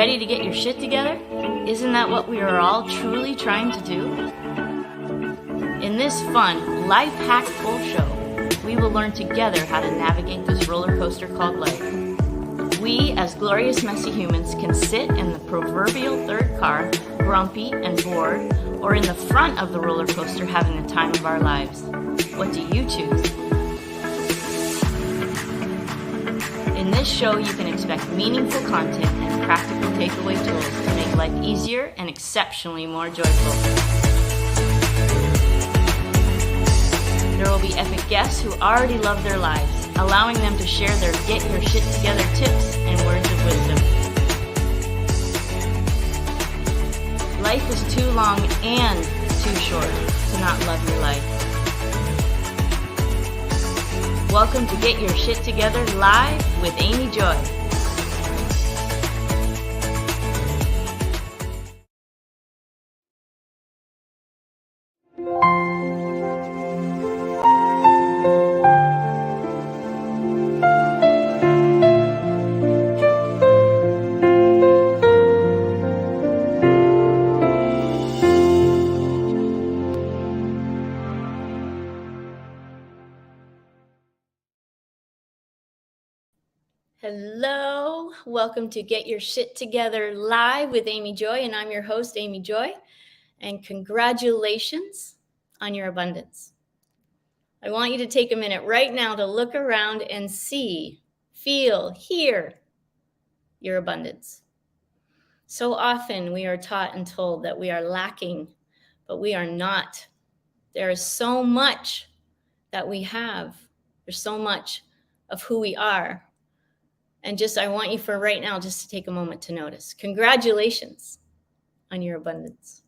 Ready to get your shit together? Isn't that what we are all truly trying to do? In this fun, life-hackful show, we will learn together how to navigate this roller coaster called life. We, as glorious messy humans, can sit in the proverbial third car, grumpy and bored, or in the front of the roller coaster having the time of our lives. What do you choose? In this show, you can expect meaningful content and practical takeaway tools to make life easier and exceptionally more joyful. There will be epic guests who already love their lives, allowing them to share their get your shit together tips and words of wisdom. Life is too long and too short to not love your life. Welcome to Get Your Shit Together Live with Amy Joy. Hello, welcome to Get Your Shit Together Live with Amy Joy, and I'm your host, Amy Joy, and congratulations on your abundance. I want you to take a minute right now to look around and see, feel, hear your abundance. So often we are taught and told that we are lacking, but we are not. There is so much that we have. There's so much of who we are. And I want you for right now just to take a moment to notice. Congratulations on your abundance.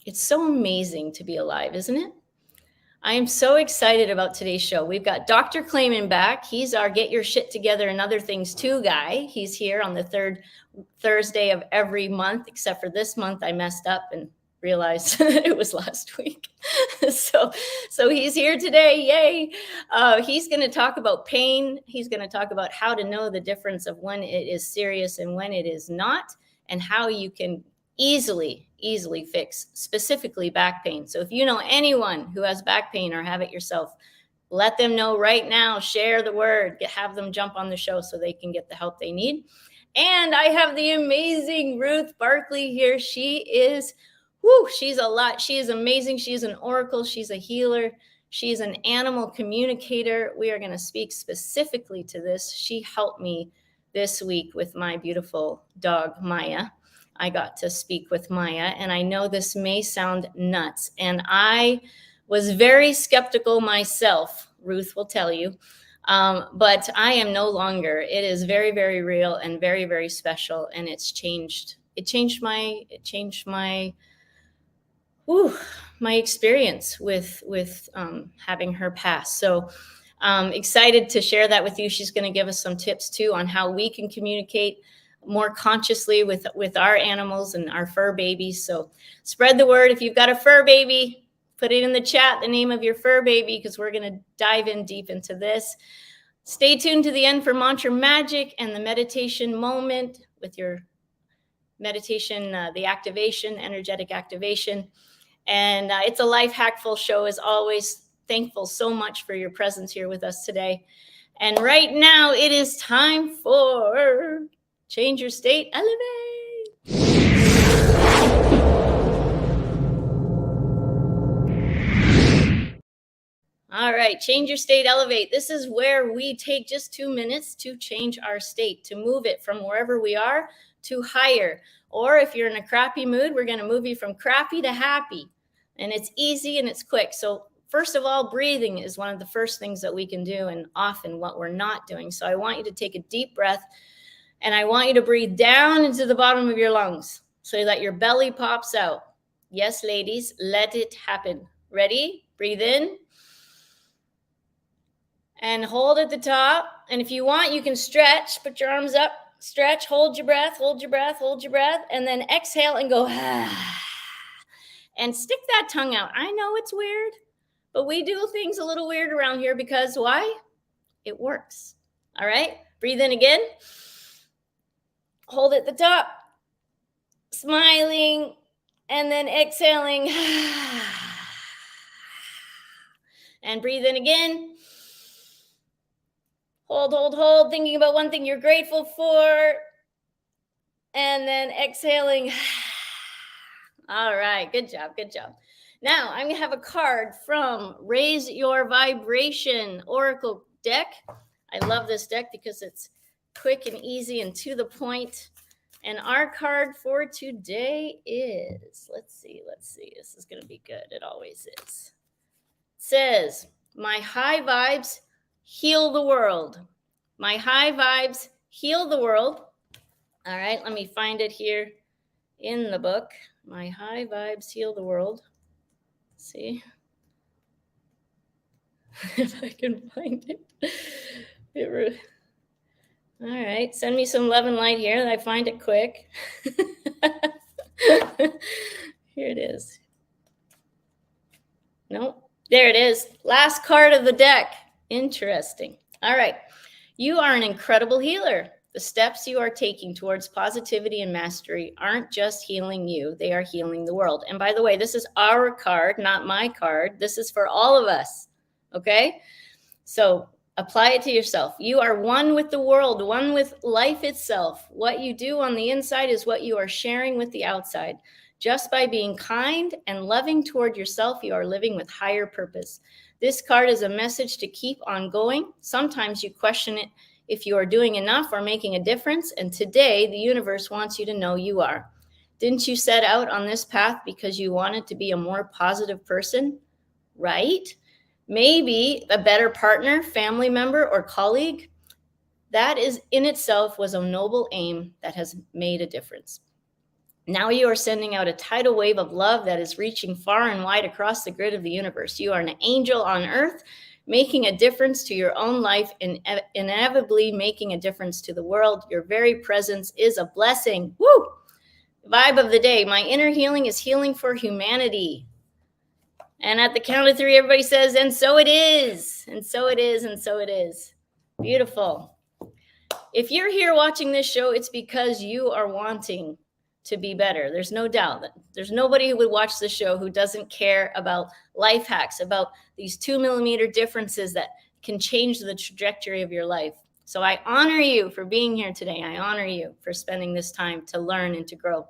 It's so amazing to be alive, isn't it? I am so excited about today's show. We've got Dr. Klayman back. He's our Get Your Shit Together and Other Things Too guy. He's here on the third Thursday of every month, except for this month I messed up and realized it was last week. So he's here today. Yay. He's going to talk about pain. He's going to talk about how to know the difference of when it is serious and when it is not, and how you can easily fix specifically back pain. So if you know anyone who has back pain or have it yourself, let them know right now. Share the word. Have them jump on the show so they can get the help they need. And I have the amazing Ruth Barclay here. She's a lot. She is amazing. She is an oracle. She's a healer. She's an animal communicator. We are going to speak specifically to this. She helped me this week with my beautiful dog, Maya. I got to speak with Maya, and I know this may sound nuts, and I was very skeptical myself, Ruth will tell you, but I am no longer. It is very, very real and very, very special, and it changed my experience with having her pass. So excited to share that with you. She's going to give us some tips too on how we can communicate more consciously with our animals and our fur babies. So spread the word. If you've got a fur baby, put it in the chat, the name of your fur baby, because we're going to dive in deep into this. Stay tuned to the end for mantra magic and the meditation moment with your meditation, the activation, energetic activation. And it's a life hackful show as always. Thankful so much for your presence here with us today. And right now it is time for Change Your State, Elevate. All right, Change Your State, Elevate. This is where we take just 2 minutes to change our state, to move it from wherever we are to higher. Or if you're in a crappy mood, we're going to move you from crappy to happy. And it's easy and it's quick. So first of all, breathing is one of the first things that we can do, and often what we're not doing. So I want you to take a deep breath, and I want you to breathe down into the bottom of your lungs so that your belly pops out. Yes, ladies, let it happen. Ready? Breathe in. And hold at the top. And if you want, you can stretch. Put your arms up. Stretch. Hold your breath. Hold your breath. Hold your breath. And then exhale and go. And stick that tongue out. I know it's weird, but we do things a little weird around here because why? It works. All right. Breathe in again. Hold at the top, smiling, and then exhaling. And breathe in again. Hold, hold, hold, thinking about one thing you're grateful for. And then exhaling. All right, good job, good job. Now I'm gonna have a card from Raise Your Vibration Oracle deck. I love this deck because it's quick and easy and to the point. And our card for today is, let's see, this is gonna be good, it always is. It says, my high vibes heal the world. My high vibes heal the world. All right, let me find it here in the book. My high vibes heal the world. Let's see if I can find it. All right, send me some love and light here. I find it quick. Here it is. Nope, there it is. Last card of the deck. Interesting. All right, you are an incredible healer. The steps you are taking towards positivity and mastery aren't just healing you, they are healing the world. And by the way, this is our card, not my card. This is for all of us, okay? So apply it to yourself. You are one with the world, one with life itself. What you do on the inside is what you are sharing with the outside. Just by being kind and loving toward yourself, you are living with higher purpose. This card is a message to keep on going. Sometimes you question it if you are doing enough or making a difference, and today the universe wants you to know you are. Didn't you set out on this path because you wanted to be a more positive person, right? Maybe a better partner, family member, or colleague. That is in itself was a noble aim that has made a difference. Now you are sending out a tidal wave of love that is reaching far and wide across the grid of the universe. You are an angel on earth, making a difference to your own life and inevitably making a difference to the world. Your very presence is a blessing. Woo! Vibe of the day. My inner healing is healing for humanity. And at the count of 3, everybody says, and so it is. And so it is, and so it is. Beautiful. If you're here watching this show, it's because you are wanting to be better. There's no doubt that there's nobody who would watch the show who doesn't care about life hacks, about these 2-millimeter differences that can change the trajectory of your life. So I honor you for being here today. I honor you for spending this time to learn and to grow.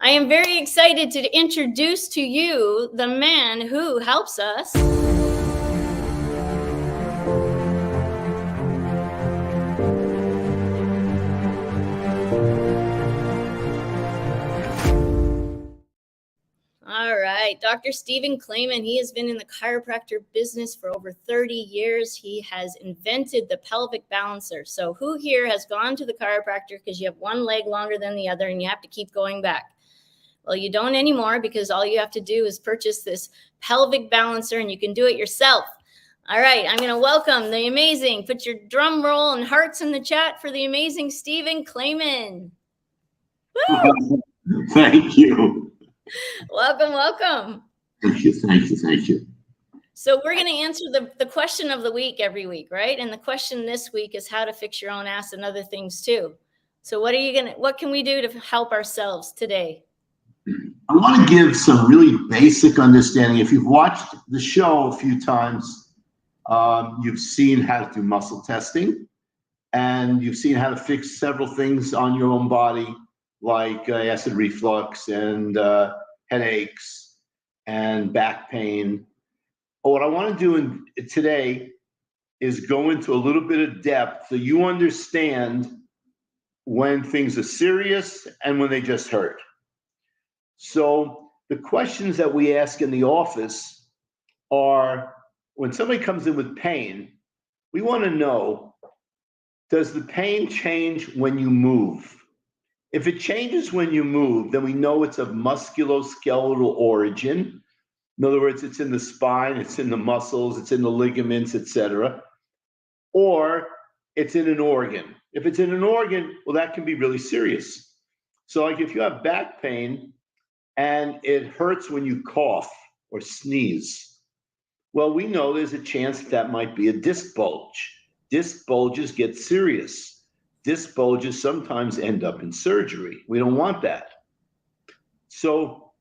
I am very excited to introduce to you the man who helps us All right, Dr. Stephen Klayman, he has been in the chiropractor business for over 30 years. He has invented the pelvic balancer. So who here has gone to the chiropractor because you have one leg longer than the other and you have to keep going back? Well, you don't anymore because all you have to do is purchase this pelvic balancer and you can do it yourself. All right, I'm going to welcome the amazing, put your drum roll and hearts in the chat for the amazing Stephen Klayman. Woo! Thank you. Welcome, welcome. Thank you. So we're going to answer the question of the week every week, right? And the question this week is how to fix your own ass and other things too. So what can we do to help ourselves today? I want to give some really basic understanding. If you've watched the show a few times, you've seen how to do muscle testing, and you've seen how to fix several things on your own body, like acid reflux and headaches and back pain. What I want to do today is go into a little bit of depth so you understand when things are serious and when they just hurt. So the questions that we ask in the office are, when somebody comes in with pain, we want to know, does the pain change when you move? If it changes when you move, then we know it's of musculoskeletal origin. In other words, it's in the spine, it's in the muscles, it's in the ligaments, etc. Or it's in an organ. If it's in an organ, well, that can be really serious. So like if you have back pain and it hurts when you cough or sneeze, well, we know there's a chance that might be a disc bulge. Disc bulges get serious. disc bulges sometimes end up in surgery. We don't want that. So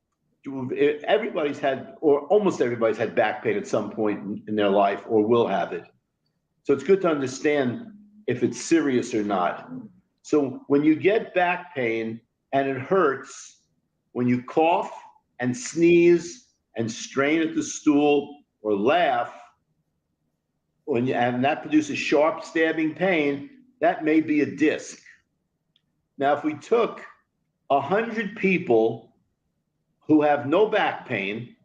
everybody's had, or almost everybody's had back pain at some point in their life or will have it. So it's good to understand if it's serious or not. So when you get back pain and it hurts, when you cough and sneeze and strain at the stool or laugh, and that produces sharp stabbing pain, that may be a disc. Now, if we took 100 people who have no back pain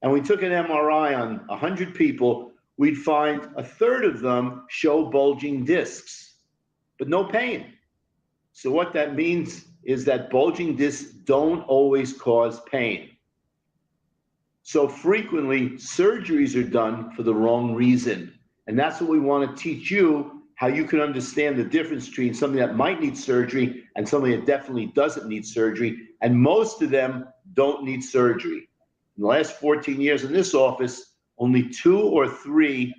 and we took an MRI on 100 people, we'd find a third of them show bulging discs, but no pain. So what that means is that bulging discs don't always cause pain. So frequently, surgeries are done for the wrong reason. And that's what we want to teach you, how you can understand the difference between something that might need surgery and something that definitely doesn't need surgery. And most of them don't need surgery. In the last 14 years in this office, only 2 or 3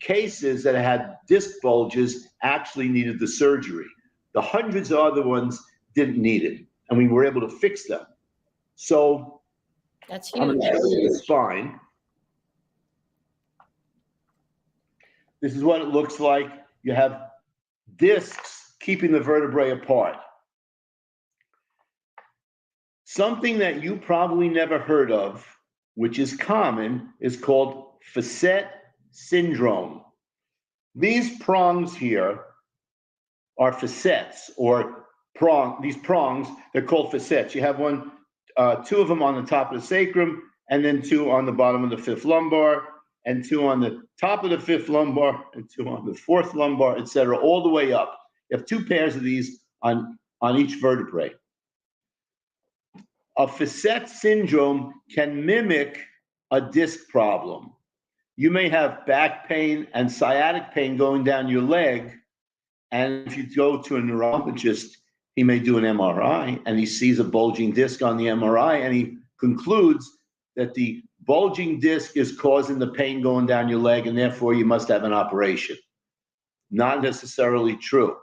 cases that had disc bulges actually needed the surgery. The hundreds of other ones didn't need it, and we were able to fix them. So that's huge. I'm going to show you the spine. This is what it looks like. You have discs keeping the vertebrae apart. Something that you probably never heard of, which is common, is called facet syndrome. These prongs here are facets, or these prongs, they're called facets. You have 2 of them on the top of the sacrum, and then 2 on the bottom of the 5th lumbar, and 2 on the top of the 5th lumbar, and 2 on the 4th lumbar, etc., all the way up. You have 2 pairs of these on each vertebrae. A facet syndrome can mimic a disc problem. You may have back pain and sciatic pain going down your leg, and if you go to a neurologist, he may do an MRI, and he sees a bulging disc on the MRI, and he concludes that the bulging disc is causing the pain going down your leg, and therefore you must have an operation. Not necessarily true.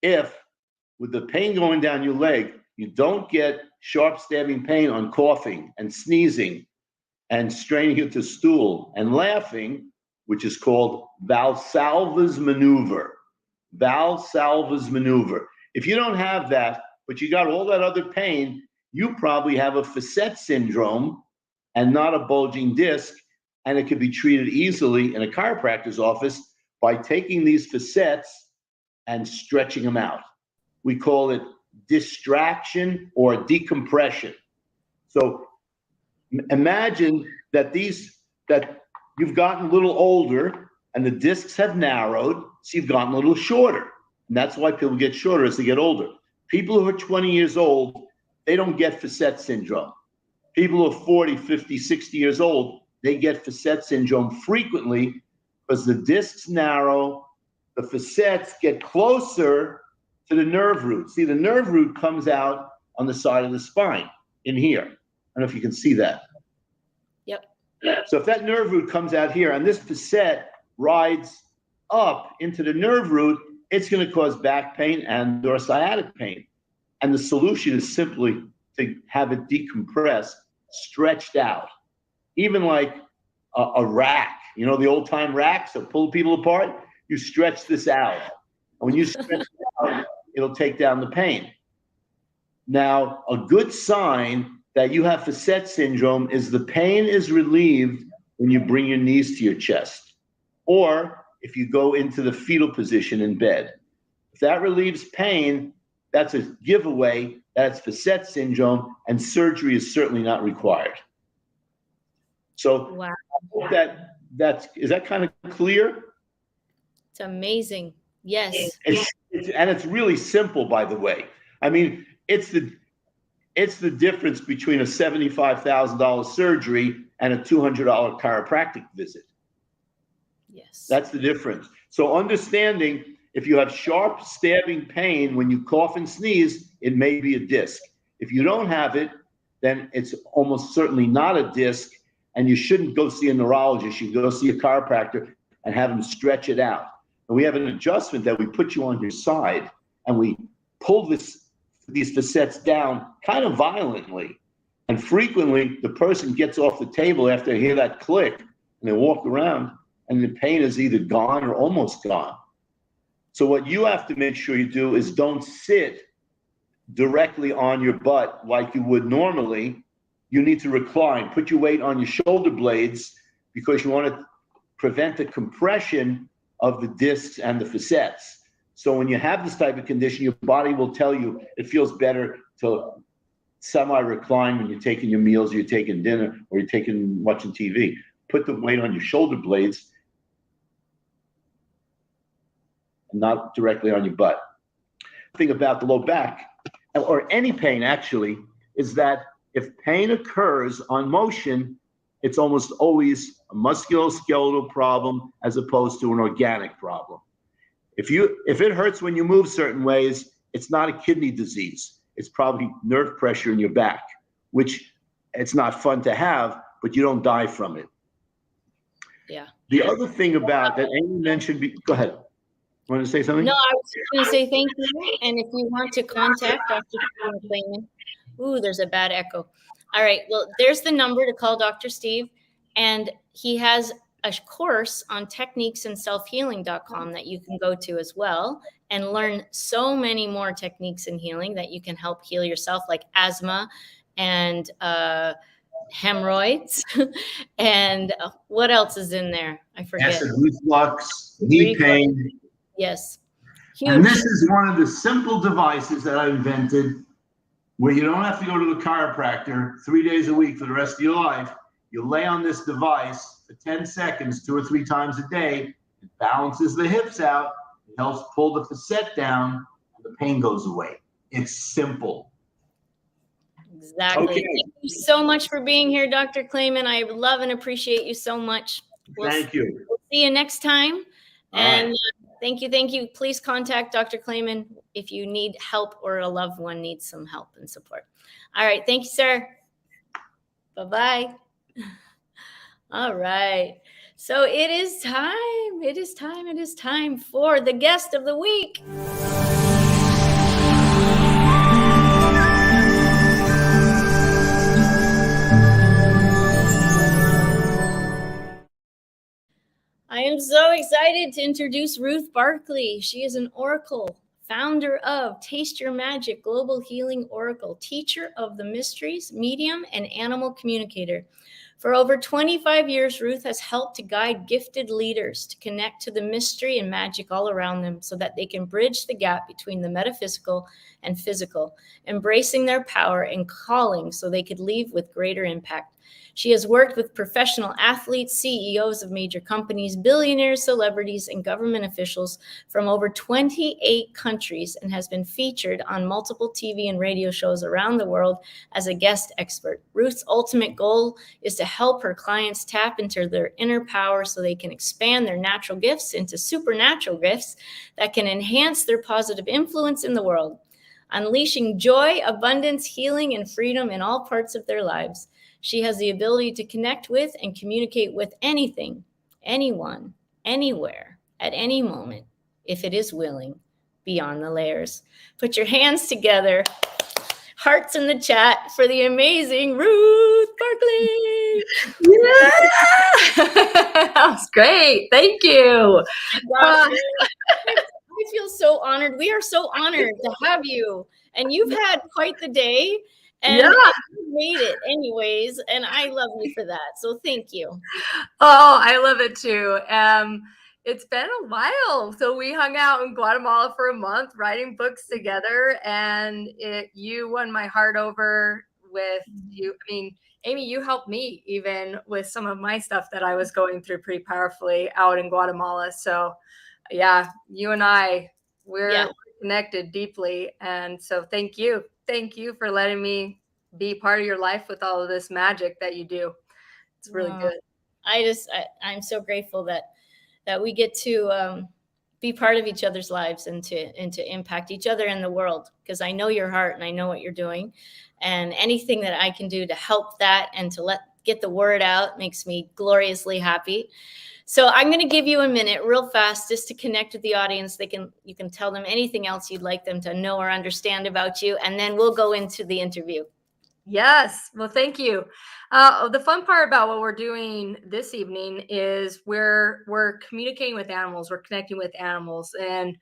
If, with the pain going down your leg, you don't get sharp stabbing pain on coughing and sneezing and straining at the stool and laughing, which is called Valsalva's maneuver. Valsalva's maneuver. If you don't have that, but you got all that other pain, you probably have a facet syndrome and not a bulging disc, and it can be treated easily in a chiropractor's office by taking these facets and stretching them out. We call it distraction or decompression. So imagine that you've gotten a little older and the discs have narrowed, so you've gotten a little shorter. And that's why people get shorter as they get older. People who are 20 years old, they don't get facet syndrome. People who are 40, 50, 60 years old, they get facet syndrome frequently because the discs narrow, the facets get closer to the nerve root. See, the nerve root comes out on the side of the spine in here. I don't know if you can see that. Yep. So if that nerve root comes out here and this facet rides up into the nerve root, it's going to cause back pain and or sciatic pain. And the solution is simply to have it decompress, stretched out. Even like a rack, you know, the old time racks that pull people apart, you stretch this out. And when you stretch it out, it'll take down the pain. Now, a good sign that you have facet syndrome is the pain is relieved when you bring your knees to your chest, or if you go into the fetal position in bed. If that relieves pain, that's a giveaway that's facet syndrome, and surgery is certainly not required. So wow. I hope is that kind of clear? It's amazing. Yes. It's really simple, by the way. I mean, it's the difference between a $75,000 surgery and a $200 chiropractic visit. Yes. That's the difference. So understanding if you have sharp stabbing pain when you cough and sneeze, it may be a disc. If you don't have it, then it's almost certainly not a disc, and you shouldn't go see a neurologist. You go see a chiropractor and have them stretch it out. And we have an adjustment that we put you on your side and we pull these facets down kind of violently. And frequently the person gets off the table after they hear that click and they walk around and the pain is either gone or almost gone. So what you have to make sure you do is don't sit directly on your butt like you would normally. You need to recline, put your weight on your shoulder blades because you want to prevent the compression of the discs and the facets. So when you have this type of condition, your body will tell you it feels better to semi-recline when you're taking your meals, or you're taking dinner, or you're watching TV. Put the weight on your shoulder blades and not directly on your butt. The thing about the low back, or any pain actually, is that if pain occurs on motion, it's almost always a musculoskeletal problem as opposed to an organic problem. If it hurts when you move certain ways, it's not a kidney disease. It's probably nerve pressure in your back, which it's not fun to have, but you don't die from it. Yeah. The other thing about that Amy mentioned, go ahead. Want to say something? No, I was just going to say thank you. And if you want to contact Dr. Klayman, ooh, there's a bad echo. All right. Well, there's the number to call Dr. Steve. And he has a course on techniquesandselfhealing.com that you can go to as well and learn so many more techniques in healing that you can help heal yourself, like asthma and hemorrhoids. And what else is in there? I forget. Acid reflux, knee pain. Yes. Huge. And this is one of the simple devices that I invented where you don't have to go to the chiropractor 3 days a week for the rest of your life. You lay on this device for 10 seconds, 2 or 3 times a day. It balances the hips out. It helps pull the facet down, and the pain goes away. It's simple. Exactly. Okay. Thank you so much for being here, Dr. Klayman. I love and appreciate you so much. Thank you. We'll see you next time. And right. Thank you. Thank you. Please contact Dr. Klayman if you need help or a loved one needs some help and support. All right. Thank you, sir. Bye-bye. All right. So it is time. It is time. It is time for the guest of the week. I am so excited to introduce Ruth Barclay. She is an oracle, founder of Taste Your Magic Global Healing Oracle, teacher of the mysteries, medium, and animal communicator. For over 25 years, Ruth has helped to guide gifted leaders to connect to the mystery and magic all around them so that they can bridge the gap between the metaphysical and physical, embracing their power and calling so they could leave with greater impact. She has worked with professional athletes, CEOs of major companies, billionaires, celebrities, and government officials from over 28 countries and has been featured on multiple TV and radio shows around the world as a guest expert. Ruth's ultimate goal is to help her clients tap into their inner power so they can expand their natural gifts into supernatural gifts that can enhance their positive influence in the world, unleashing joy, abundance, healing, and freedom in all parts of their lives. She has the ability to connect with and communicate with anything, anyone, anywhere, at any moment, if it is willing, beyond the layers. Put your hands together, hearts in the chat for the amazing Ruth Barclay. Yeah, that was great. Thank you. I feel so honored. We are so honored to have you. And you've had quite the day. And yeah, you made it anyways, and I love you for that. So thank you. Oh, I love it too. It's been a while. So we hung out in Guatemala for a month, writing books together, and you won my heart over with you. I mean, Amy, you helped me even with some of my stuff that I was going through pretty powerfully out in Guatemala. So yeah, you and we're connected deeply. And so thank you. Thank you for letting me be part of your life with all of this magic that you do. It's really good. I'm so grateful that we get to be part of each other's lives and to impact each other in the world, because I know your heart and I know what you're doing, and anything that I can do to help that and to let get the word out. Makes me gloriously happy. So I'm going to give you a minute real fast just to connect with the audience. You can tell them anything else you'd like them to know or understand about you, and then we'll go into the interview. Yes. Well, thank you. The fun part about what we're doing this evening is we're communicating with animals. We're connecting with animals, and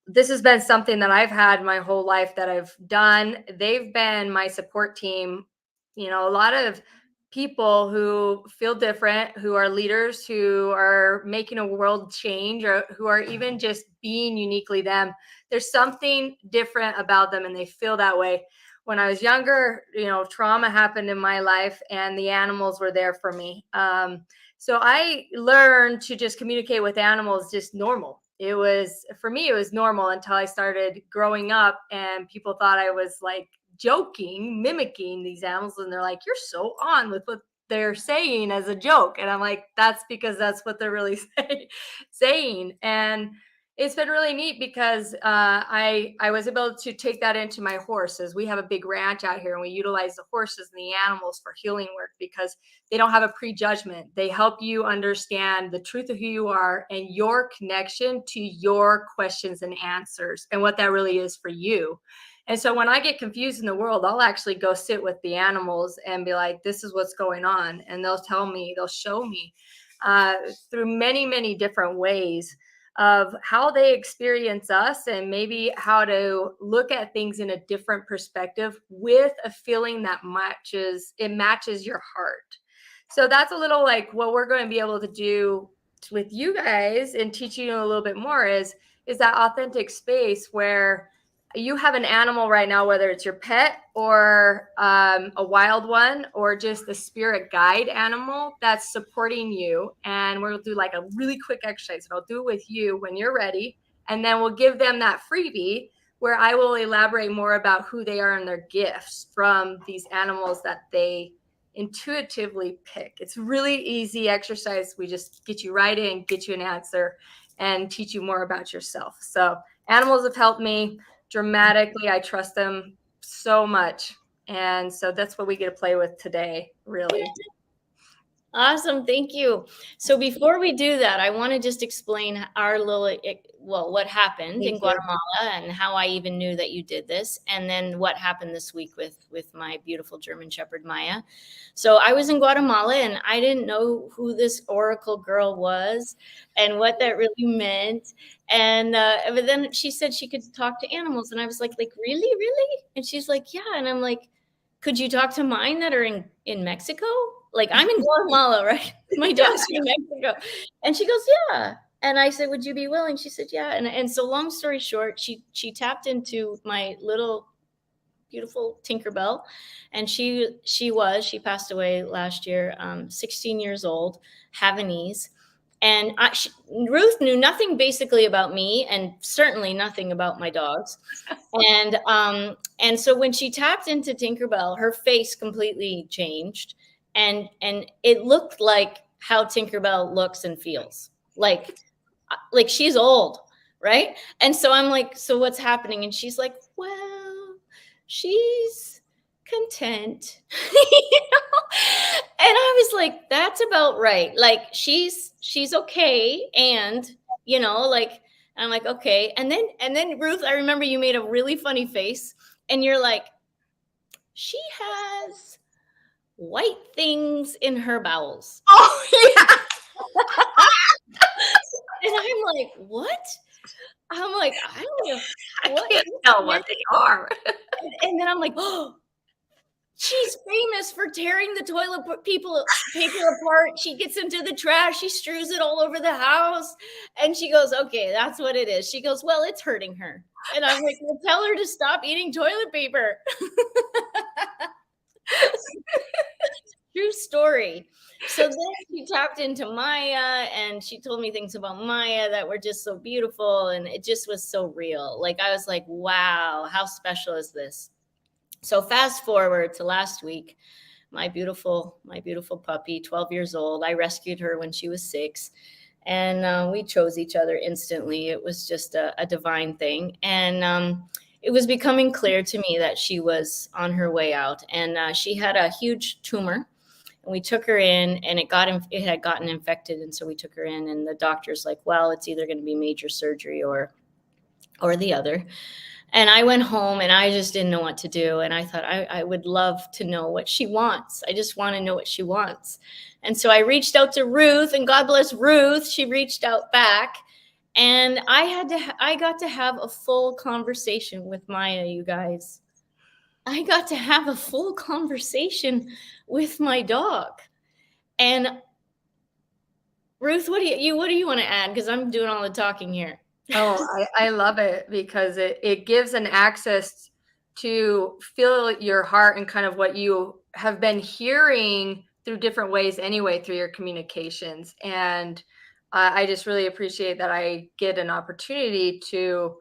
this has been something that I've had my whole life that I've done. They've been my support team. A lot of people who feel different, who are leaders, who are making a world change, or who are even just being uniquely them. There's something different about them, and they feel that way. When I was younger, trauma happened in my life, and the animals were there for me. So I learned to just communicate with animals just normal. For me, it was normal until I started growing up, and people thought I was like joking, mimicking these animals. And they're like, you're so on with what they're saying as a joke. And I'm like, that's because that's what they're really saying. And it's been really neat because I was able to take that into my horses. We have a big ranch out here, and we utilize the horses and the animals for healing work because they don't have a prejudgment. They help you understand the truth of who you are and your connection to your questions and answers and what that really is for you. And so when I get confused in the world, I'll actually go sit with the animals and be like, this is what's going on. And they'll tell me, they'll show me through many, many different ways of how they experience us, and maybe how to look at things in a different perspective with a feeling that matches your heart. So that's a little like what we're going to be able to do with you guys and teach you a little bit more is that authentic space where you have an animal right now, whether it's your pet or a wild one, or just the spirit guide animal that's supporting you. And we'll do like a really quick exercise, and I'll do it with you when you're ready. And then we'll give them that freebie where I will elaborate more about who they are and their gifts from these animals that they intuitively pick. It's really easy exercise. We just get you right in, get you an answer, and teach you more about yourself. So animals have helped me dramatically. I trust them so much. And so that's what we get to play with today, really. Awesome. Thank you. So before we do that, I want to just explain what happened in Guatemala and how I even knew that you did this. And then what happened this week with my beautiful German Shepherd, Maya. So I was in Guatemala, and I didn't know who this oracle girl was and what that really meant. And but then she said she could talk to animals. And I was like, really? And she's like, yeah. And I'm like, could you talk to mine that are in Mexico? Like, I'm in Guatemala, right? My dog's in Mexico. And she goes, yeah. And I said, would you be willing? She said, yeah. And so long story short, she tapped into my little beautiful Tinkerbell. And she passed away last year, 16 years old, Havanese. And Ruth knew nothing basically about me, and certainly nothing about my dogs. And so when she tapped into Tinkerbell, her face completely changed. And it looked like how Tinkerbell looks and feels. Like she's old, right? And so I'm like, so what's happening? And she's like, well, she's content. And I was like, that's about right. Like, she's okay. And, I'm like, okay. And then Ruth, I remember you made a really funny face, and you're like, she has white things in her bowels. Oh, yeah. And I'm like, what? I'm like, I don't know. I can't tell what they are. And then I'm like, oh, she's famous for tearing the toilet paper apart. She gets into the trash. She strews it all over the house. And she goes, okay, that's what it is. She goes, well, it's hurting her. And I'm like, well, tell her to stop eating toilet paper. True story. So then she tapped into Maya, and she told me things about Maya that were just so beautiful. And it just was so real. Like, I was like, wow, how special is this? So fast forward to last week, my beautiful puppy, 12 years old. I rescued her when she was 6, and we chose each other instantly. It was just a divine thing. And it was becoming clear to me that she was on her way out, and she had a huge tumor. And we took her in, and it had gotten infected. And so we took her in, and the doctor's like, well, it's either going to be major surgery or the other. And I went home, and I just didn't know what to do. And I thought, I would love to know what she wants. I just want to know what she wants. And so I reached out to Ruth, and God bless Ruth. She reached out back, and I got to have a full conversation with Maya, you guys. I got to have a full conversation with my dog. And Ruth, what do you want to add? Because I'm doing all the talking here. Oh, I love it, because it gives an access to feel your heart and kind of what you have been hearing through different ways anyway, through your communications. And I just really appreciate that I get an opportunity to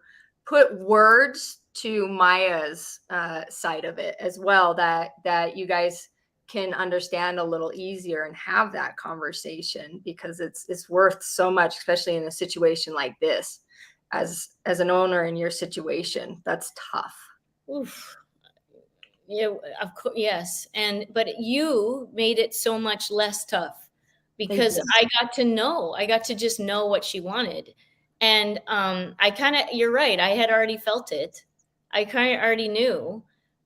put words to Maya's side of it as well, that you guys can understand a little easier and have that conversation, because it's worth so much, especially in a situation like this. As an owner in your situation, that's tough. Oof. Yeah, of course, yes. But you made it so much less tough, because I got to just know what she wanted. And you're right, I had already felt it. I kind of already knew.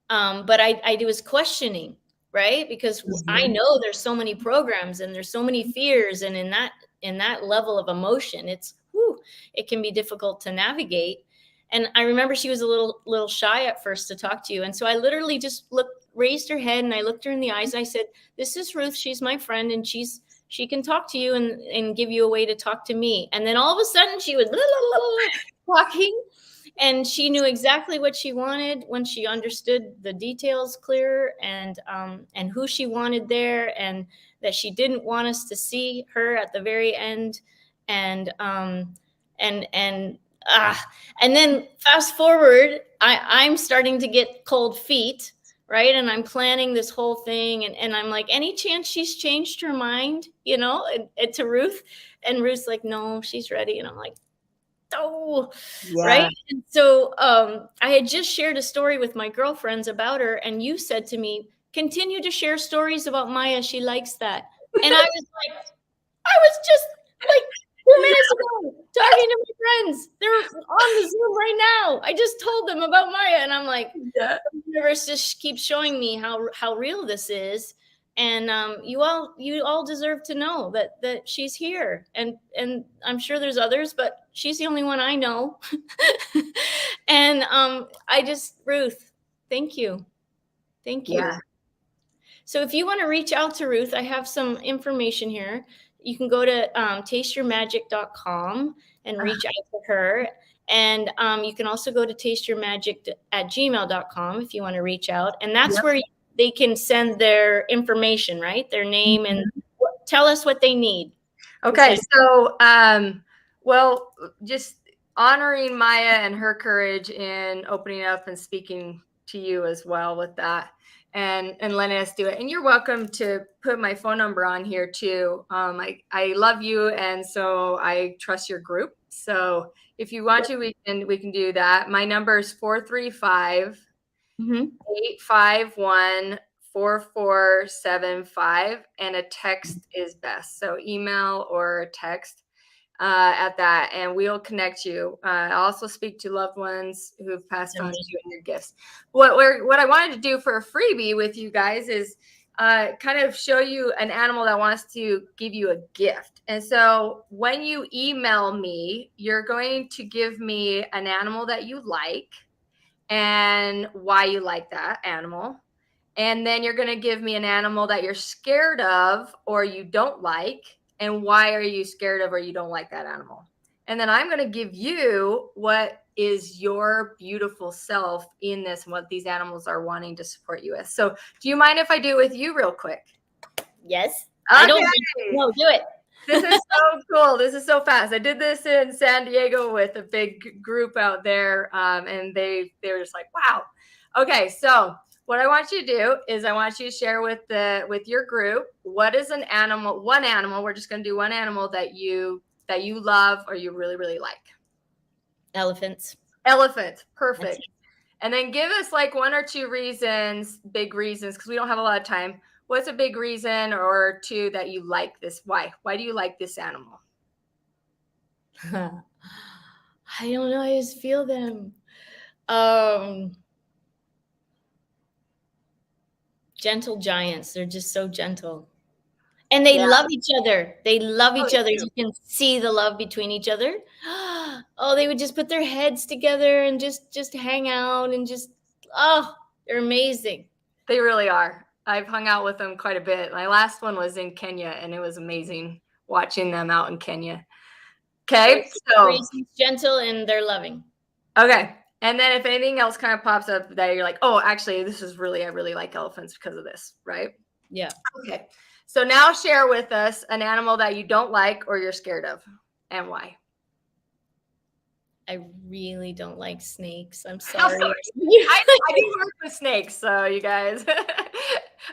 But I was questioning, right? Because I know there's so many programs, and there's so many fears, and in that level of emotion, it can be difficult to navigate. And I remember she was a little shy at first to talk to you. And so I literally just raised her head, and I looked her in the eyes, and I said, this is Ruth. She's my friend, and she can talk to you and give you a way to talk to me. And then all of a sudden she was talking, and she knew exactly what she wanted when she understood the details clearer, and who she wanted there, and that she didn't want us to see her at the very end. And then fast forward, I'm starting to get cold feet, right? And I'm planning this whole thing, and I'm like, any chance she's changed her mind, and to Ruth? And Ruth's like, no, she's ready. And I'm like, oh, yeah. Right. And so I had just shared a story with my girlfriends about her, and you said to me, continue to share stories about Maya. She likes that. And I was just like 2 minutes ago talking to my friends. They're on the Zoom right now. I just told them about Maya, and I'm like, the universe just keeps showing me how real this is. And you all deserve to know that she's here, and I'm sure there's others, but she's the only one I know. And Ruth, thank you. Yeah. So if you want to reach out to Ruth, I have some information here. You can go to tasteyourmagic.com and reach out to her. And you can also go to tasteyourmagic@gmail.com if you want to reach out. And that's where they can send their information, right? Their name, and tell us what they need. Okay. So, well, just honoring Maya and her courage in opening up and speaking to you as well with that, and letting us do it. And you're welcome to put my phone number on here too. I love you, and so I trust your group. So if you want to, we can do that. My number is 435-851-4475, and a text is best. So email or a text at that, and we'll connect you. I also speak to loved ones who have passed on to you and your gifts. What I wanted to do for a freebie with you guys is kind of show you an animal that wants to give you a gift. And so when you email me, you're going to give me an animal that you like and why you like that animal. And then you're going to give me an animal that you're scared of or you don't like, and why are you scared of or you don't like that animal. And then I'm going to give you what is your beautiful self in this and what these animals are wanting to support you with. So do you mind if I do it with you real quick? Yes. Okay. No, do it. This is so cool. This is so fast. I did this in San Diego with a big group out there, and they were just like, wow. Okay, so what I want you to do is I want you to share with your group, what is one animal, we're just going to do one animal that you love or you really, really like. Elephants. Perfect. And then give us like one or two reasons, big reasons, because we don't have a lot of time, What's a big reason or two that you like this? Why do you like this animal? I don't know. I just feel them. Gentle giants. They're just so gentle. And they love each other. They love each other. You can see the love between each other. Oh, they would just put their heads together and just hang out and just, oh, they're amazing. They really are. I've hung out with them quite a bit. My last one was in Kenya, and it was amazing watching them out in Kenya. Okay, so gentle and they're loving. Okay, and then if anything else kind of pops up that you're like, oh, actually, I really like elephants because of this, right? Yeah. Okay, so now share with us an animal that you don't like or you're scared of, and why. I really don't like snakes. I'm sorry. I do work with snakes, so you guys.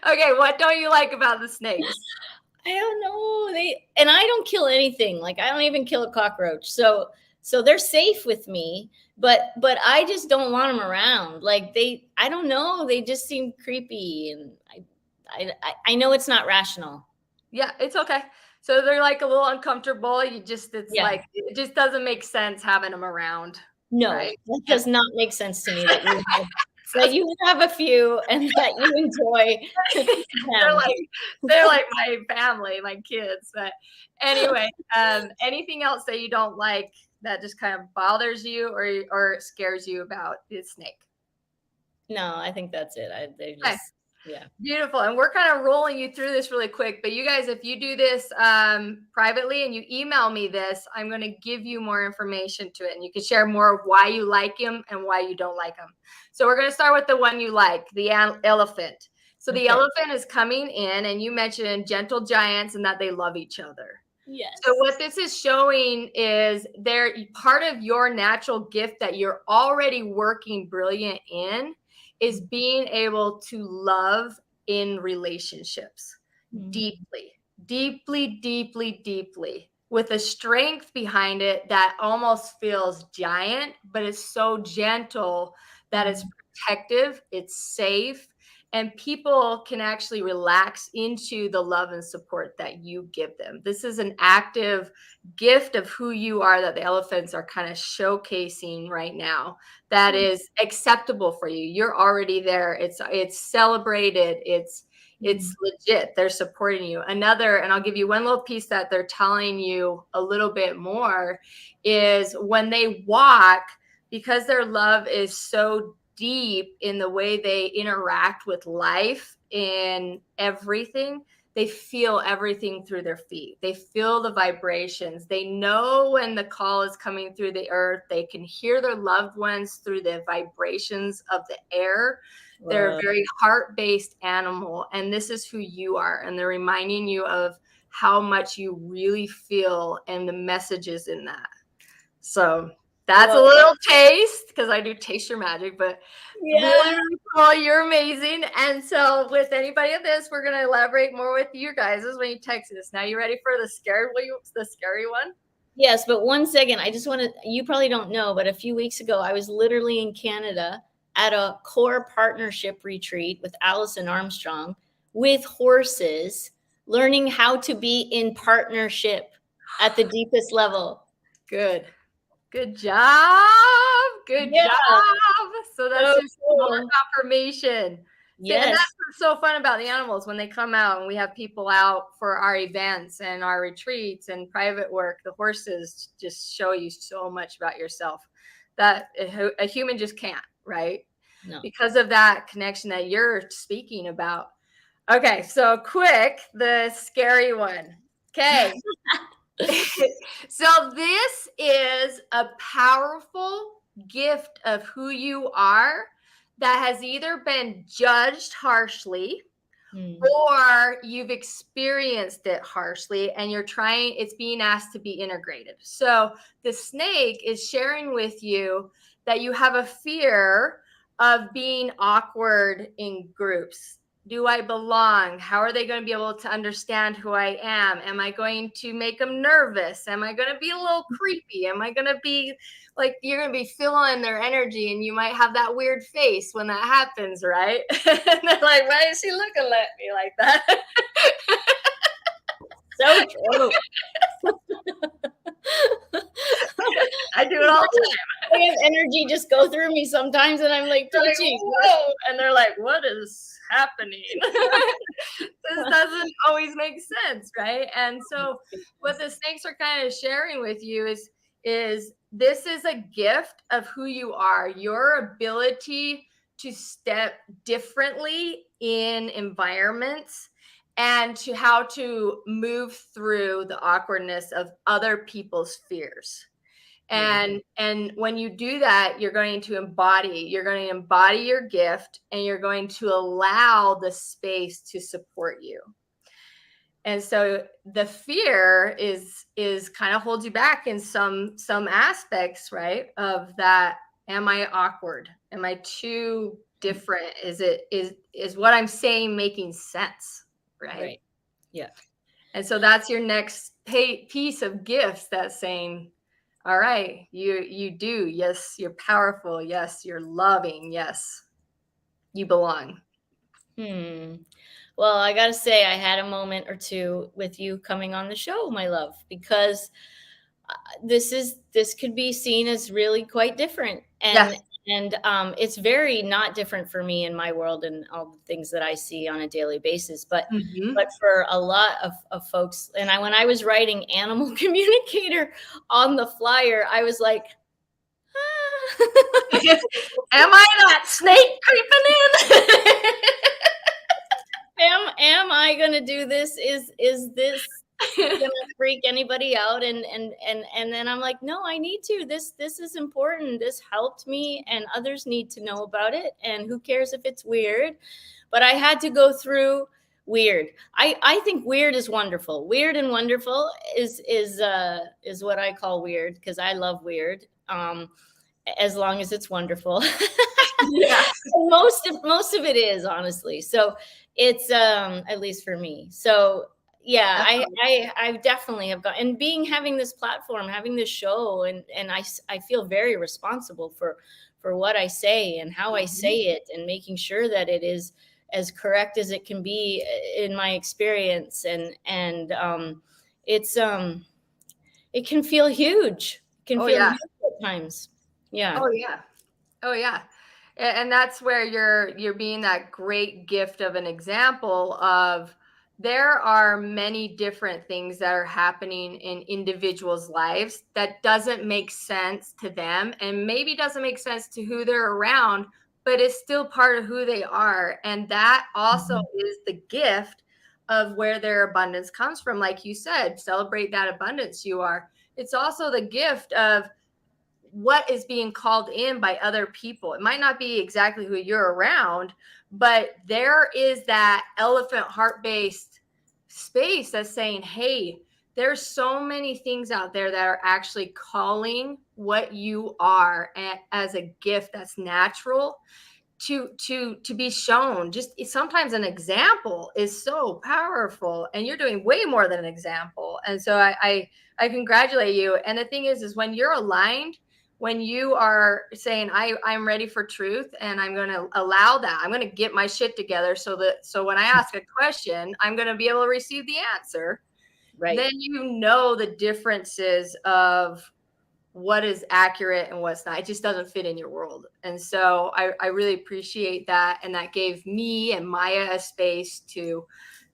Okay, what don't you like about the snakes? I don't know. And I don't kill anything. Like I don't even kill a cockroach. So they're safe with me, but I just don't want them around. Like I don't know. They just seem creepy, and I know it's not rational. Yeah, it's okay. So they're like a little uncomfortable. Like it just doesn't make sense having them around. No, right? That does not make sense to me that you have a few and that you enjoy them. They're like my family, my kids. But anyway, anything else that you don't like that just kind of bothers you or scares you about the snake? No, I think that's it. Yeah. Beautiful. And we're kind of rolling you through this really quick, but you guys, if you do this privately and you email me this, I'm going to give you more information to it, and you can share more of why you like them and why you don't like them. So we're going to start with the one you like, the elephant. So the elephant is coming in, and you mentioned gentle giants and that they love each other. Yes. So what this is showing is they're part of your natural gift that you're already working brilliant in is being able to love in relationships deeply, with a strength behind it that almost feels giant, but it's so gentle that it's protective, it's safe, and people can actually relax into the love and support that you give them. This is an active gift of who you are that the elephants are kind of showcasing right now that is acceptable for you. You're already there. It's celebrated. It's legit. They're supporting you. And I'll give you one little piece that they're telling you a little bit more is when they walk, because their love is so deep in the way they interact with life in everything, they feel everything through their feet. They feel the vibrations. They know when the call is coming through the earth. They can hear their loved ones through the vibrations of the air. Wow. They're a very heart-based animal, and this is who you are. And they're reminding you of how much you really feel and the messages in that. So that's a little taste, because I do taste your magic, but really cool. You're amazing. And so with anybody of this, we're going to elaborate more with you guys when you text us. Now, you ready for the scary one? Yes, but 1 second. I just want to, you probably don't know, but a few weeks ago, I was literally in Canada at a core partnership retreat with Allison Armstrong with horses, learning how to be in partnership at the deepest level. Good job. Job. So that's just more confirmation. Yes. And that's what's so fun about the animals when they come out and we have people out for our events and our retreats and private work. The horses just show you so much about yourself that a human just can't, right? No. Because of that connection that you're speaking about. Okay, so quick, the scary one. Okay. So this is a powerful gift of who you are that has either been judged harshly or you've experienced it harshly and it's being asked to be integrated. So the snake is sharing with you that you have a fear of being awkward in groups. Do I belong? How are they going to be able to understand who I am? Am I going to make them nervous? Am I going to be a little creepy? Am I going to be like, you're going to be feeling their energy, and you might have that weird face when that happens, right? And they're like, why is she looking at me like that? So true. I do it all the time. I have energy just go through me sometimes, and I'm like, They're like, twitching. whoa. And they're like, what is happening? This doesn't always make sense, right? And so what the snakes are kind of sharing with you is this is a gift of who you are, your ability to step differently in environments, and to how to move through the awkwardness of other people's fears. And when you do that, you're going to embody your gift, and you're going to allow the space to support you. And so the fear is kind of holds you back in some aspects, right? Of that, am I awkward? Am I too different? Is what I'm saying making sense? Right. Yeah. And so that's your next piece of gifts that's saying, all right, you do. Yes, you're powerful. Yes, you're loving. Yes, you belong. Well, I got to say, I had a moment or two with you coming on the show, my love, because this could be seen as really quite different. And it's very not different for me in my world and all the things that I see on a daily basis. But for a lot of folks, and when I was writing Animal Communicator on the flyer, I was like, am I that snake creeping in? Am I gonna do this? Is this gonna freak anybody out? And then I'm like, no, I need to. This is important. This helped me, and others need to know about it. And who cares if it's weird? But I had to go through weird. I think weird is wonderful. Weird and wonderful is what I call weird, because I love weird. As long as it's wonderful. Yeah. most of it is, honestly. So it's at least for me. So yeah, I definitely have got, and having this platform, having this show, and I feel very responsible for what I say and how I say it, and making sure that it is as correct as it can be in my experience. And it's it can feel huge. It can feel huge at times. Yeah. Oh yeah. And that's where you're being that great gift of an example of, there are many different things that are happening in individuals' lives that doesn't make sense to them, and maybe doesn't make sense to who they're around, but it's still part of who they are. And that also is the gift of where their abundance comes from. Like you said, celebrate that abundance you are. It's also the gift of what is being called in by other people. It might not be exactly who you're around, but there is that elephant heart-based space that's saying, hey, there's so many things out there that are actually calling what you are as a gift that's natural to be shown. Just sometimes an example is so powerful, and you're doing way more than an example. And so I congratulate you. And the thing is when you're aligned, when you are saying, I'm ready for truth, and I'm going to allow that, I'm going to get my shit together so when I ask a question, I'm going to be able to receive the answer. Right. Then you know the differences of what is accurate and what's not. It just doesn't fit in your world. And so I really appreciate that. And that gave me and Maya a space to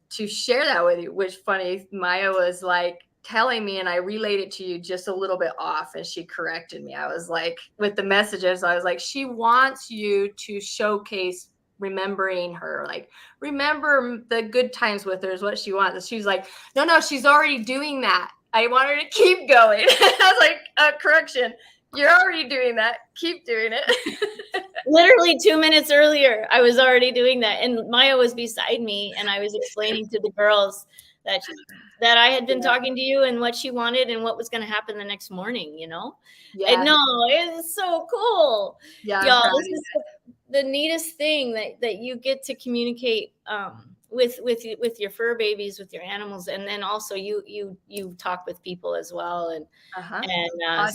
share that with you, which funny, Maya was like telling me, and I relayed it to you just a little bit off, and she corrected me. I was like, with the messages, I was like, she wants you to showcase remembering her, like remember the good times with her is what she wants. She's like, no, she's already doing that. I want her to keep going. I was like, correction, you're already doing that. Keep doing it. Literally 2 minutes earlier, I was already doing that. And Maya was beside me, and I was explaining to the girls that I had been talking to you, and what she wanted, and what was going to happen the next morning, you know? Yeah. No, it's so cool. Yeah, y'all, the neatest thing that you get to communicate with your fur babies, with your animals, and then also you talk with people as well, and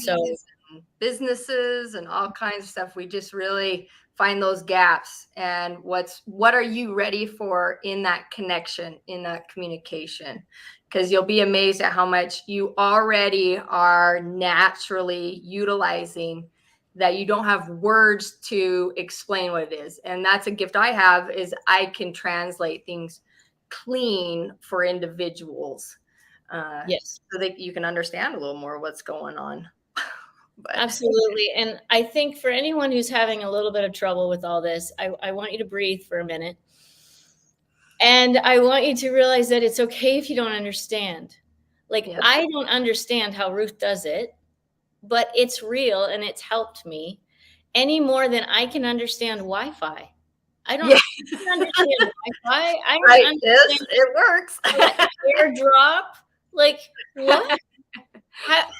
so Audiences and businesses and all kinds of stuff. We just really find those gaps, and what are you ready for in that connection, in that communication? Because you'll be amazed at how much you already are naturally utilizing, that you don't have words to explain what it is. And that's a gift I have, is I can translate things clean for individuals. yes, so that you can understand a little more what's going on. But absolutely. And I think for anyone who's having a little bit of trouble with all this, I want you to breathe for a minute. And I want you to realize that it's okay if you don't understand. Like, Yes. I don't understand how Ruth does it, but it's real and it's helped me any more than I can understand Wi-Fi. I don't understand Wi-Fi. I don't right, understand yes, it works. AirDrop. Like, what? Yeah.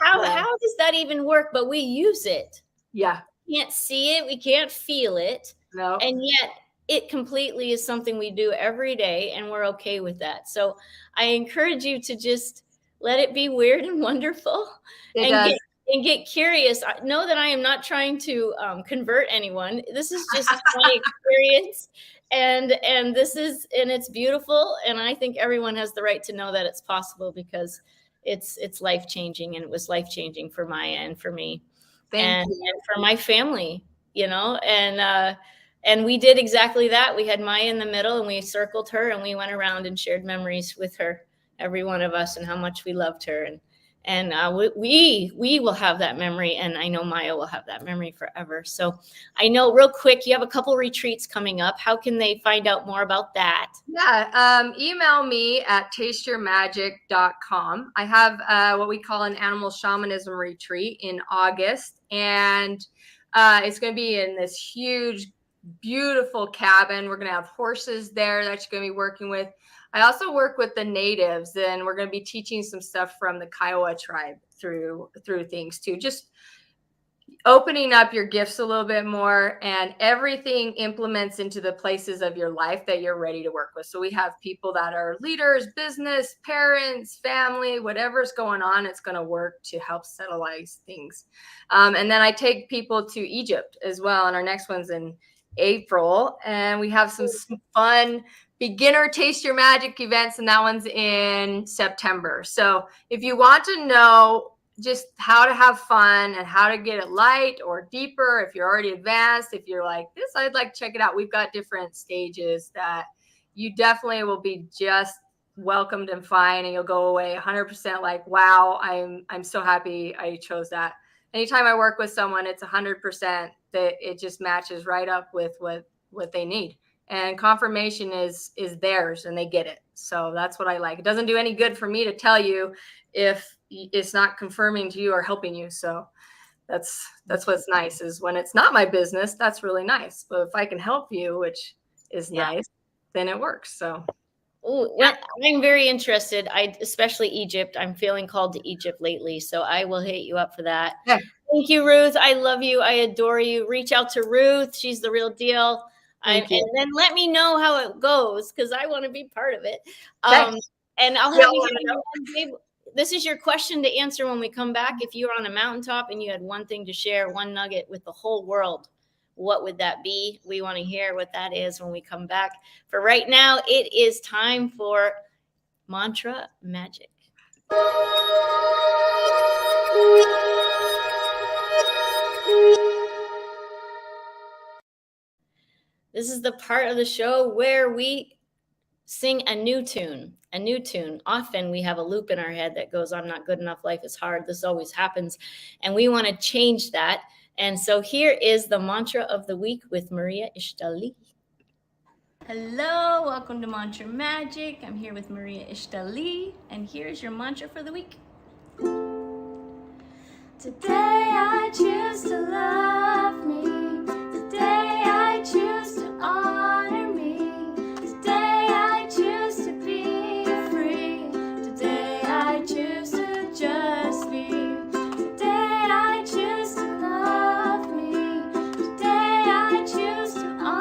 How does that even work? But we use it. Yeah. We can't see it. We can't feel it. No. And yet it completely is something we do every day, and we're okay with that. So I encourage you to just let it be weird and wonderful, and get curious. Know that I am not trying to convert anyone. This is just my experience, and it's beautiful. And I think everyone has the right to know that it's possible, because it's life changing, and it was life changing for Maya and for me, and for my family. And we did exactly that. We had Maya in the middle, and we circled her, and we went around and shared memories with her, every one of us, and how much we loved her. And we will have that memory, and I know Maya will have that memory forever. So I know, real quick, you have a couple retreats coming up. How can they find out more about that? Yeah, email me at tasteyourmagic.com. I have what we call an animal shamanism retreat in August, and it's going to be in this huge, beautiful cabin. We're going to have horses there that you're going to be working with. I also work with the natives, and we're going to be teaching some stuff from the Kiowa tribe through things too. Just opening up your gifts a little bit more, and everything implements into the places of your life that you're ready to work with. So we have people that are leaders, business, parents, family, whatever's going on, it's going to work to help settleize things. And then I take people to Egypt as well. And our next one's in April, and we have some fun beginner taste your magic events, and that one's in September. So if you want to know just how to have fun and how to get it light or deeper, if you're already advanced, if you're like this, I'd like to check it out. We've got different stages that you definitely will be just welcomed and fine, and you'll go away 100% like, wow, I'm so happy I chose that. Anytime I work with someone, it's 100% that it just matches right up with what they need. And confirmation is theirs, and they get it. So that's what I like. It doesn't do any good for me to tell you if it's not confirming to you or helping you. So that's what's nice, is when it's not my business, that's really nice. But if I can help you, which is nice, then it works. So I'm very interested. Especially Egypt. I'm feeling called to Egypt lately, so I will hit you up for that. Yeah. Thank you, Ruth. I love you. I adore you. Reach out to Ruth. She's the real deal. And then let me know how it goes, because I want to be part of it. And I'll have you here. This is your question to answer when we come back. If you were on a mountaintop and you had one thing to share, one nugget with the whole world, what would that be? We want to hear what that is when we come back. For right now, it is time for Mantra Magic. This is the part of the show where we sing a new tune. Often we have a loop in our head that goes, I'm not good enough, life is hard, this always happens. And we want to change that. And so here is the mantra of the week with Maria Ishtali. Hello, welcome to Mantra Magic. I'm here with Maria Ishtali, and here's your mantra for the week. Today I choose to love me. Today I choose to honor me. Today I choose to be free. Today I choose to just be. Today I choose to love me. Today I choose to honor me.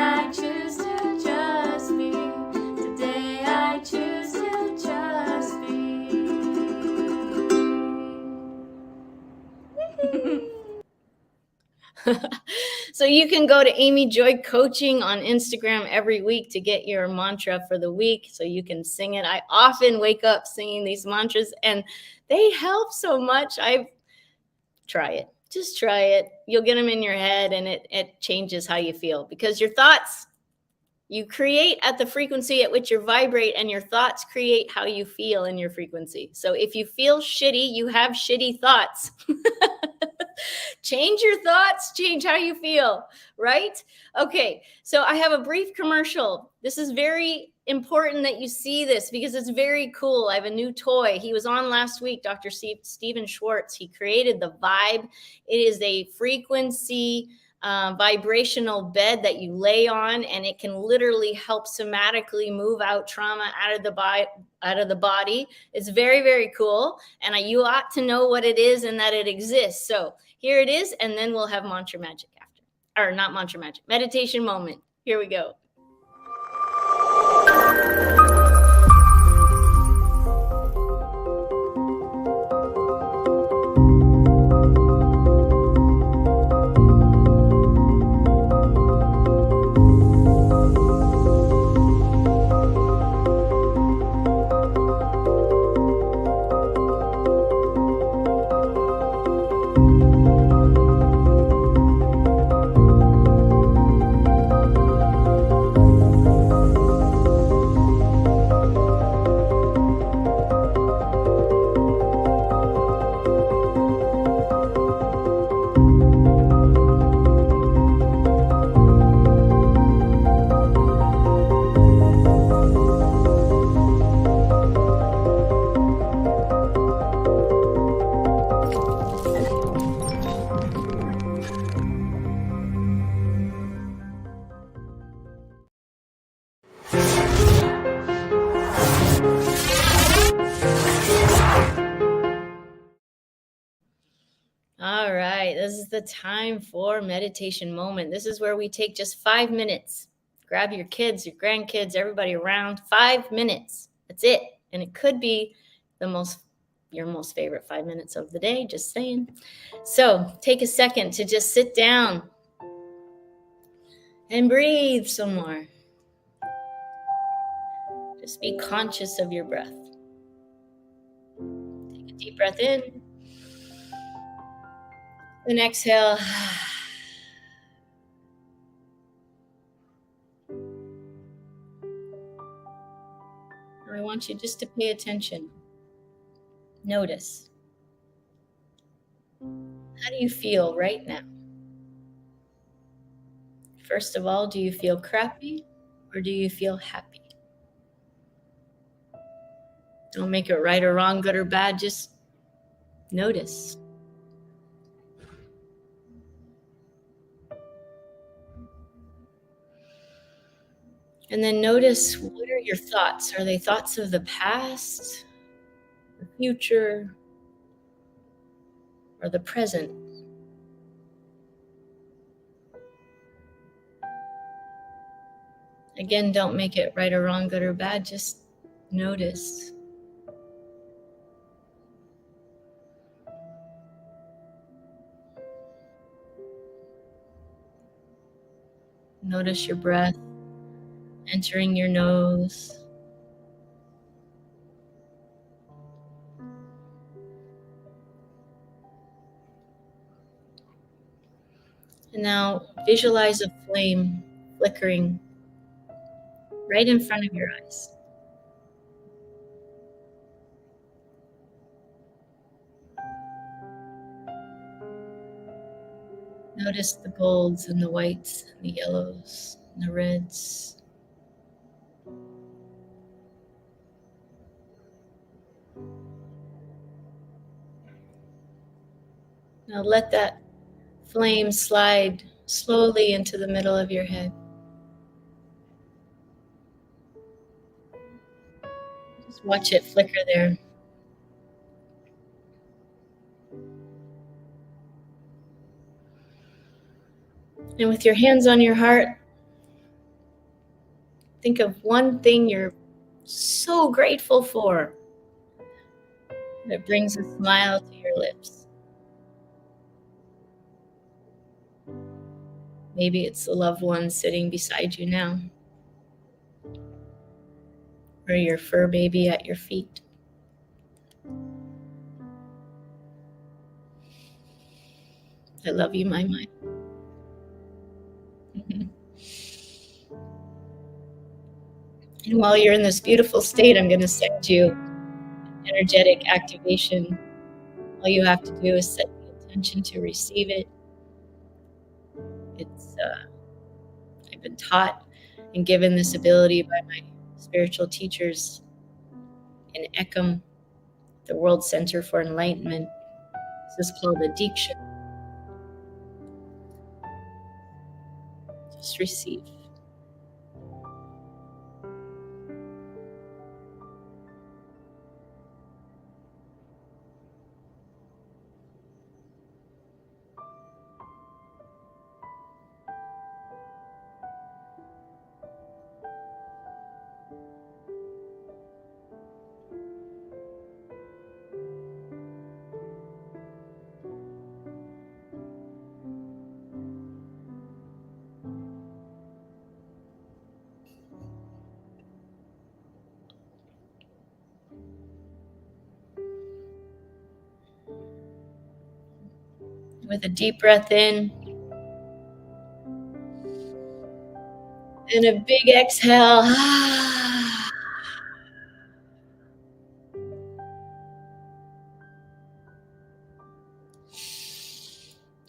I choose to just be. Today I choose to just be. So you can go to Amy Joy Coaching on Instagram every week to get your mantra for the week so you can sing it. I often wake up singing these mantras and they help so much. Try it. Just try it. You'll get them in your head and it changes how you feel, because your thoughts, you create at the frequency at which you vibrate, and your thoughts create how you feel in your frequency. So if you feel shitty, you have shitty thoughts. Change your thoughts, change how you feel, right? Okay, so I have a brief commercial. This is very important that you see this because it's very cool. I have a new toy. He was on last week, Dr. Steven Schwartz. He created the Vibe. It is a frequency vibrational bed that you lay on, and it can literally help somatically move out trauma out of the body. It's very, very cool, and you ought to know what it is and that it exists. So here it is, and then we'll have mantra magic after, or not mantra magic, meditation moment. Here we go. All right, this is the time for meditation moment. This is where we take just 5 minutes. Grab your kids, your grandkids, everybody around. 5 minutes. That's it. And it could be your most favorite 5 minutes of the day, just saying. So take a second to just sit down and breathe some more. Just be conscious of your breath. Take a deep breath in. And exhale. I want you just to pay attention. Notice. How do you feel right now? First of all, do you feel crappy or do you feel happy? Don't make it right or wrong, good or bad. Just notice. And then notice, what are your thoughts? Are they thoughts of the past, the future, or the present? Again, don't make it right or wrong, good or bad. Just notice. Notice your breath entering your nose. And now visualize a flame flickering right in front of your eyes. Notice the golds and the whites and the yellows and the reds. Now let that flame slide slowly into the middle of your head. Just watch it flicker there. And with your hands on your heart, Think of one thing you're so grateful for that brings a smile to your lips. Maybe it's the loved one sitting beside you now, or your fur baby at your feet. I love you, my mind. And while you're in this beautiful state, I'm going to send you energetic activation. All you have to do is set the intention to receive it. It's I've been taught and given this ability by my spiritual teachers in Ekam, the World Center for Enlightenment. This is called a Diksha. Just receive. With a deep breath in and a big exhale.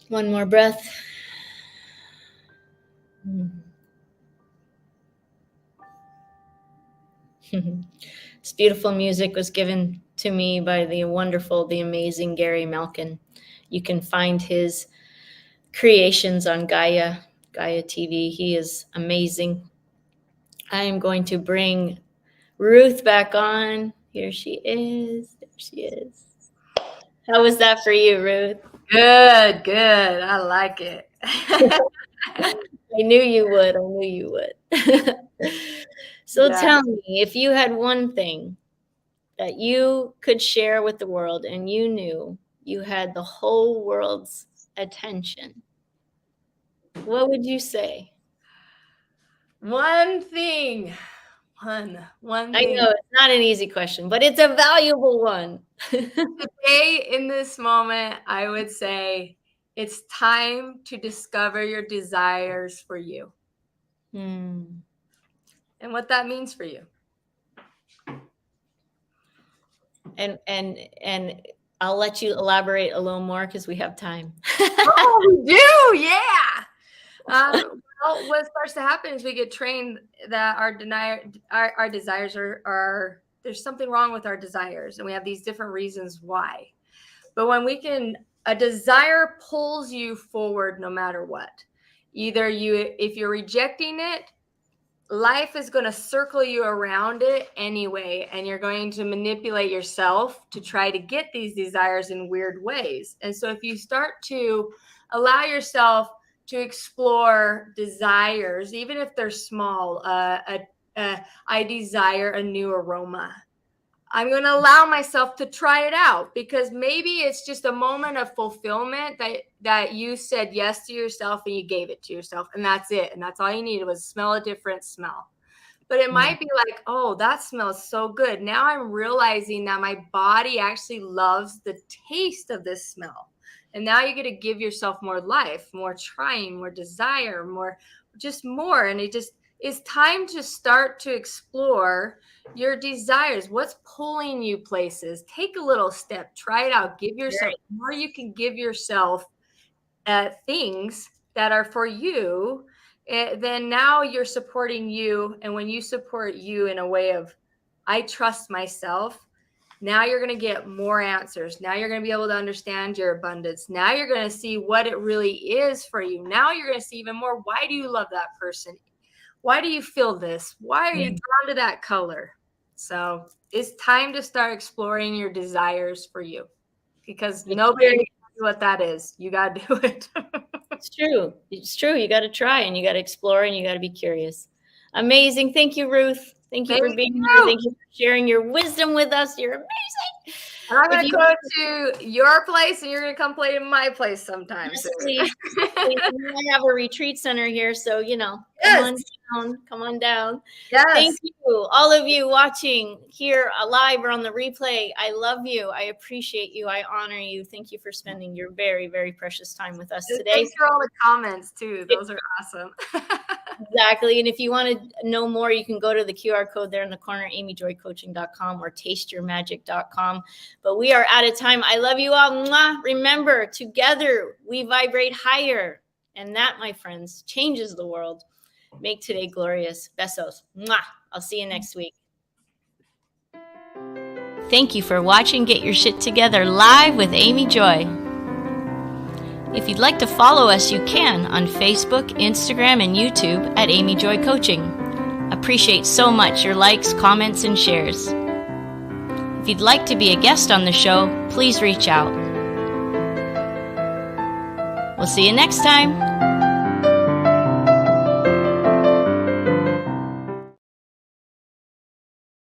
One more breath. This beautiful music was given to me by the wonderful, the amazing Gary Malkin. You can find his creations on Gaia TV. He is amazing. I am going to bring Ruth back on. Here she is. There she is. How was that for you, Ruth? Good. I like it. I knew you would. So Yeah. Tell me, if you had one thing that you could share with the world and you knew you had the whole world's attention, what would you say? One thing. One I thing. know it's not an easy question, but it's a valuable one. Today, in this moment, I would say it's time to discover your desires for you and what that means for you. And I'll let you elaborate a little more because we have time. Oh, we do, yeah. Well, what starts to happen is we get trained that our desires are there's something wrong with our desires, and we have these different reasons why. But when a desire pulls you forward no matter what. If you're rejecting it, life is going to circle you around it anyway, and you're going to manipulate yourself to try to get these desires in weird ways. And so if you start to allow yourself to explore desires, even if they're small, I desire a new aroma. I'm going to allow myself to try it out, because maybe it's just a moment of fulfillment that you said yes to yourself and you gave it to yourself, and that's it. And that's all you needed was smell a different smell. But it might be like, oh, that smells so good. Now I'm realizing that my body actually loves the taste of this smell. And now you get to give yourself more life, more trying, more desire, more. And it's time to start to explore your desires. What's pulling you places? Take a little step, try it out, give yourself more. You can give yourself things that are for you. Then now you're supporting you. And when you support you in a way of, I trust myself, now you're going to get more answers. Now you're going to be able to understand your abundance. Now you're going to see what it really is for you. Now you're going to see even more. Why do you love that person? Why do you feel this? Why are you drawn to that color? So it's time to start exploring your desires for you, because nobody knows what that is. You got to do it. It's true. You got to try, and you got to explore, and you got to be curious. Amazing. Thank you, Ruth. Thank you for being here. Thank you for sharing your wisdom with us. You're amazing. And I'm going to go to your place and you're going to come play in my place sometime. Yes, please. I have a retreat center here, so, Yes. come on down. Yes. Thank you, all of you watching here live or on the replay. I love you. I appreciate you. I honor you. Thank you for spending your very, very precious time with us today. Thanks for all the comments, too. Those are awesome. Exactly. And if you want to know more, you can go to the QR code there in the corner, amyjoycoaching.com or tasteyourmagic.com. But we are out of time. I love you all. Mwah. Remember, together we vibrate higher. And that, my friends, changes the world. Make today glorious. Besos. Mwah. I'll see you next week. Thank you for watching Get Your Shit Together live with Amy Joy. If you'd like to follow us, you can on Facebook, Instagram, and YouTube at Amy Joy Coaching. Appreciate so much your likes, comments, and shares. If you'd like to be a guest on the show, please reach out. We'll see you next time.